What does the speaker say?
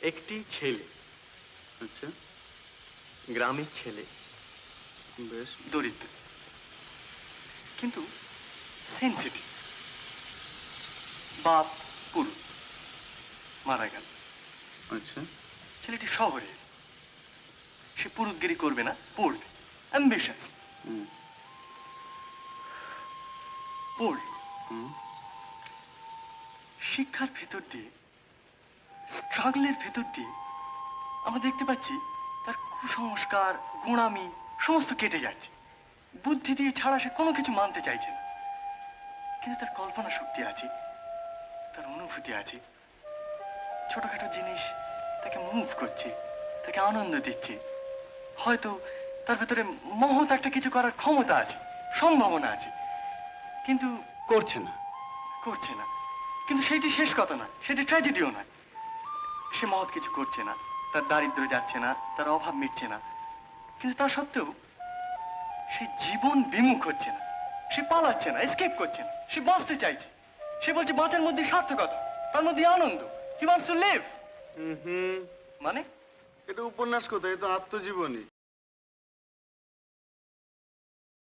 একটি ছেলে, আচ্ছা, গ্রামের ছেলে, বেশ। দরিদ্র কিন্তু সেনসিটিভ। বাপ পুরুষ, মারা গেল। আচ্ছা। ছেলেটি শহরে, সে পুরুতগিরি করবে না, পড়বে, অ্যাম্বিশাস। পড়ল, শিক্ষার ভেতর দিয়ে, স্ট্রাগলের ভেতর দিয়ে আমরা দেখতে পাচ্ছি তার কুসংস্কার, গোঁড়ামি সমস্ত কেটে যাচ্ছে। বুদ্ধি দিয়ে ছাড়া সে কোনো কিছু মানতে চাইছে না। কিন্তু তার কল্পনা শক্তি আছে, তার অনুভূতি আছে। ছোটখাটো জিনিস তাকে মুভ করছে, তাকে আনন্দ দিচ্ছে। হয়তো তার ভেতরে মহৎ একটা কিছু করার ক্ষমতা আছে, সম্ভাবনা আছে, কিন্তু করছে না। করছে না। কিন্তু সেইটি শেষ কথা না, সেটি ট্র্যাজেডিও নয়। সে মহৎ কিছু করছে না, তার দারিদ্র্য যাচ্ছে না, তার অভাব মিটছে না, কিন্তু তা সত্ত্বেও সে জীবন বিমুখ হচ্ছে না। সে পালাচ্ছে না, এসকেপ করছে না, সে বাঁচতে চাইছে। সে বলছে বাঁচার মধ্যে সার্থকতা, তার মধ্যে আনন্দ। He wants to live. মানে এটা উপন্যাস কোথায়? এ তো আত্মজীবনী।